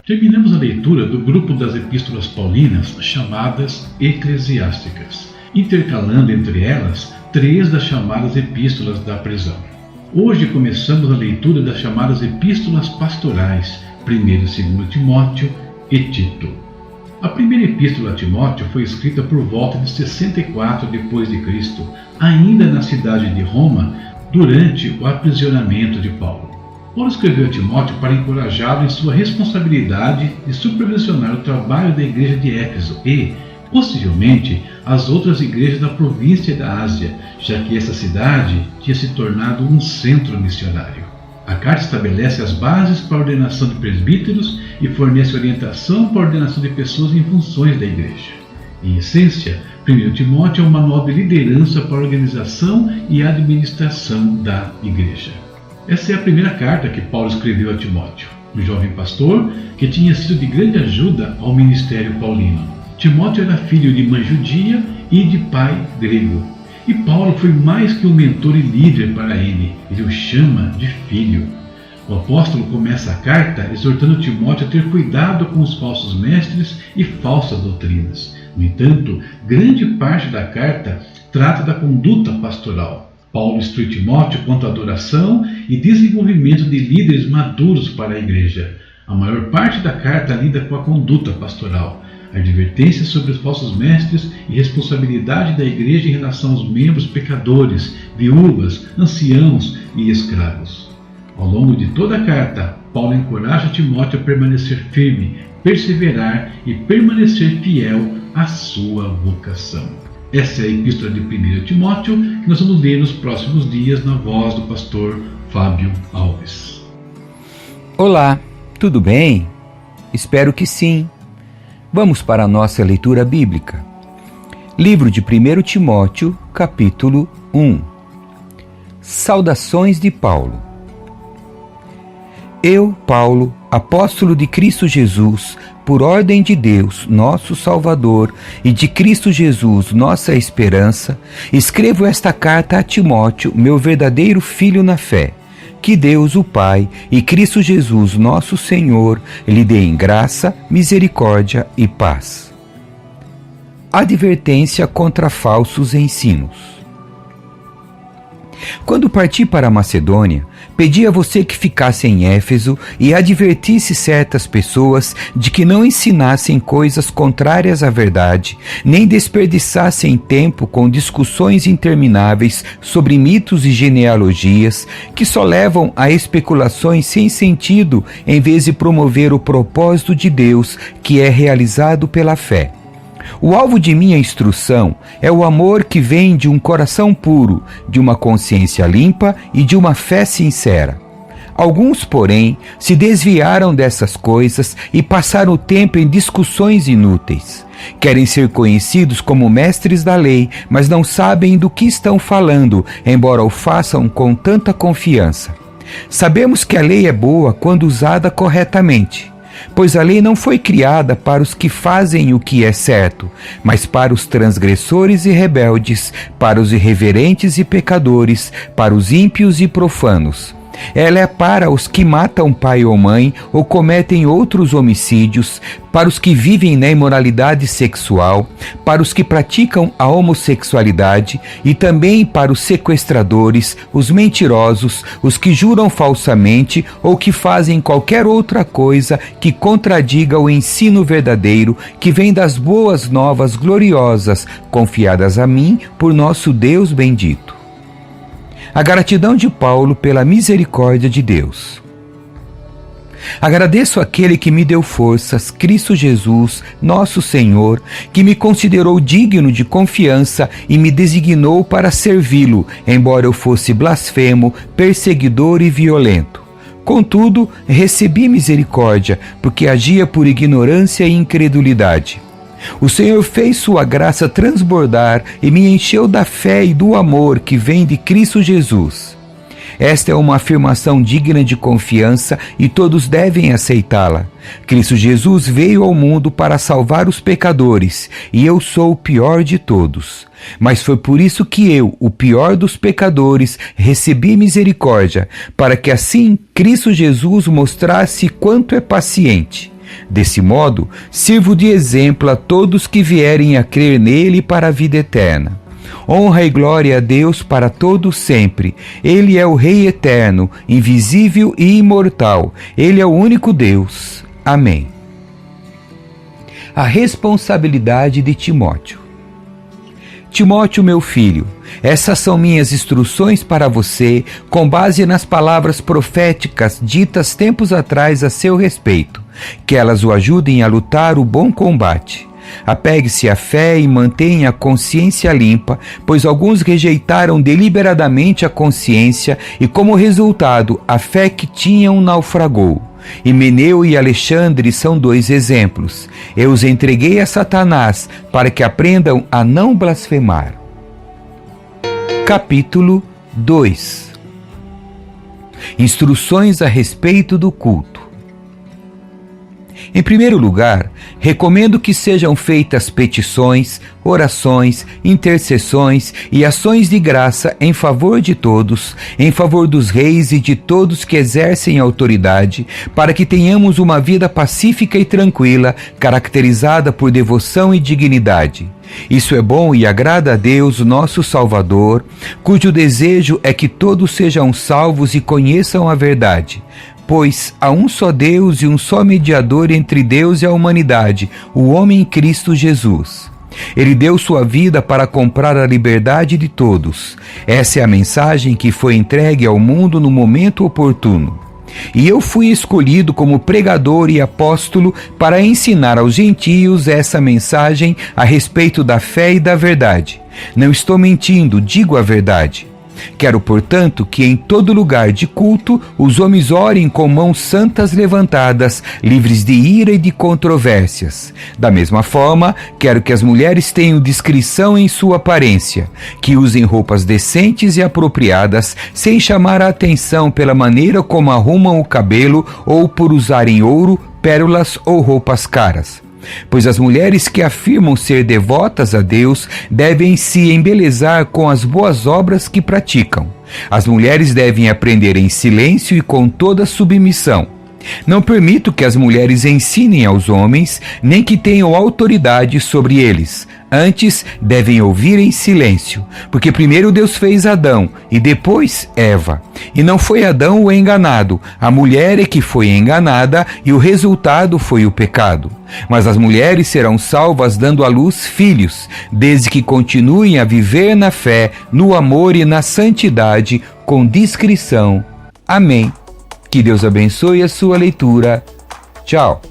Terminamos a leitura do grupo das epístolas paulinas chamadas eclesiásticas, intercalando entre elas 3 das chamadas epístolas da prisão. Hoje começamos a leitura das chamadas epístolas pastorais, 1 e 2 Timóteo e Tito. A primeira epístola a Timóteo foi escrita por volta de 64 d.C., ainda na cidade de Roma, durante o aprisionamento de Paulo. Paulo escreveu a Timóteo para encorajá-lo em sua responsabilidade de supervisionar o trabalho da igreja de Éfeso e, possivelmente, as outras igrejas da província da Ásia, já que essa cidade tinha se tornado um centro missionário. A carta estabelece as bases para a ordenação de presbíteros e fornece orientação para a ordenação de pessoas em funções da igreja. Em essência, 1 Timóteo é um manual de liderança para a organização e administração da igreja. Essa é a primeira carta que Paulo escreveu a Timóteo, um jovem pastor que tinha sido de grande ajuda ao ministério paulino. Timóteo era filho de mãe judia e de pai grego. E Paulo foi mais que um mentor e líder para ele o chama de filho. O apóstolo começa a carta exortando Timóteo a ter cuidado com os falsos mestres e falsas doutrinas. No entanto, grande parte da carta trata da conduta pastoral. Paulo instrui Timóteo quanto à adoração e desenvolvimento de líderes maduros para a igreja. A maior parte da carta lida com a conduta pastoral, advertências sobre os falsos mestres e responsabilidade da igreja em relação aos membros pecadores, viúvas, anciãos e escravos. Ao longo de toda a carta, Paulo encoraja Timóteo a permanecer firme, perseverar e permanecer fiel à sua vocação. Essa é a epístola de 1 Timóteo, que nós vamos ler nos próximos dias na voz do pastor Fábio Alves. Olá, tudo bem? Espero que sim. Vamos para a nossa leitura bíblica. Livro de 1 Timóteo, capítulo 1. Saudações de Paulo. Eu, Paulo, apóstolo de Cristo Jesus, por ordem de Deus, nosso Salvador, e de Cristo Jesus, nossa esperança, escrevo esta carta a Timóteo, meu verdadeiro filho na fé. Que Deus, o Pai, e Cristo Jesus, nosso Senhor, lhe deem graça, misericórdia e paz. Advertência contra falsos ensinos. Quando parti para a Macedônia, pedi a você que ficasse em Éfeso e advertisse certas pessoas de que não ensinassem coisas contrárias à verdade, nem desperdiçassem tempo com discussões intermináveis sobre mitos e genealogias que só levam a especulações sem sentido em vez de promover o propósito de Deus que é realizado pela fé. O alvo de minha instrução é o amor que vem de um coração puro, de uma consciência limpa e de uma fé sincera. Alguns, porém, se desviaram dessas coisas e passaram o tempo em discussões inúteis. Querem ser conhecidos como mestres da lei, mas não sabem do que estão falando, embora o façam com tanta confiança. Sabemos que a lei é boa quando usada corretamente. Pois a lei não foi criada para os que fazem o que é certo, mas para os transgressores e rebeldes, para os irreverentes e pecadores, para os ímpios e profanos. Ela é para os que matam pai ou mãe ou cometem outros homicídios, para os que vivem na imoralidade sexual, para os que praticam a homossexualidade e também para os sequestradores, os mentirosos, os que juram falsamente ou que fazem qualquer outra coisa que contradiga o ensino verdadeiro que vem das boas novas gloriosas confiadas a mim por nosso Deus bendito. A gratidão de Paulo pela misericórdia de Deus. Agradeço àquele que me deu forças, Cristo Jesus, nosso Senhor, que me considerou digno de confiança e me designou para servi-lo, embora eu fosse blasfemo, perseguidor e violento. Contudo, recebi misericórdia, porque agia por ignorância e incredulidade. O Senhor fez sua graça transbordar e me encheu da fé e do amor que vem de Cristo Jesus. Esta é uma afirmação digna de confiança e todos devem aceitá-la. Cristo Jesus veio ao mundo para salvar os pecadores, e eu sou o pior de todos. Mas foi por isso que eu, o pior dos pecadores, recebi misericórdia, para que assim Cristo Jesus mostrasse quanto é paciente. Desse modo, sirvo de exemplo a todos que vierem a crer nele para a vida eterna. Honra e glória a Deus para todos sempre. Ele é o Rei eterno, invisível e imortal. Ele é o único Deus. Amém. A responsabilidade de Timóteo. Timóteo, meu filho, essas são minhas instruções para você, com base nas palavras proféticas ditas tempos atrás a seu respeito, que elas o ajudem a lutar o bom combate. Apegue-se à fé e mantenha a consciência limpa, pois alguns rejeitaram deliberadamente a consciência e, como resultado, a fé que tinham naufragou. Himeneu e Alexandre são dois exemplos. Eu os entreguei a Satanás para que aprendam a não blasfemar. Capítulo 2. Instruções a respeito do culto. Em primeiro lugar, recomendo que sejam feitas petições, orações, intercessões e ações de graça em favor de todos, em favor dos reis e de todos que exercem autoridade, para que tenhamos uma vida pacífica e tranquila, caracterizada por devoção e dignidade. Isso é bom e agrada a Deus, nosso Salvador, cujo desejo é que todos sejam salvos e conheçam a verdade. Pois há um só Deus e um só mediador entre Deus e a humanidade, o homem Cristo Jesus. Ele deu sua vida para comprar a liberdade de todos. Essa é a mensagem que foi entregue ao mundo no momento oportuno. E eu fui escolhido como pregador e apóstolo para ensinar aos gentios essa mensagem a respeito da fé e da verdade. Não estou mentindo, digo a verdade. Quero, portanto, que em todo lugar de culto os homens orem com mãos santas levantadas, livres de ira e de controvérsias. Da mesma forma, quero que as mulheres tenham discrição em sua aparência, que usem roupas decentes e apropriadas, sem chamar a atenção pela maneira como arrumam o cabelo ou por usarem ouro, pérolas ou roupas caras. Pois as mulheres que afirmam ser devotas a Deus devem se embelezar com as boas obras que praticam. As mulheres devem aprender em silêncio e com toda submissão. Não permito que as mulheres ensinem aos homens, nem que tenham autoridade sobre eles. Antes, devem ouvir em silêncio, porque primeiro Deus fez Adão e depois Eva. E não foi Adão o enganado, a mulher é que foi enganada e o resultado foi o pecado. Mas as mulheres serão salvas dando à luz filhos, desde que continuem a viver na fé, no amor e na santidade, com discrição. Amém. Que Deus abençoe a sua leitura. Tchau.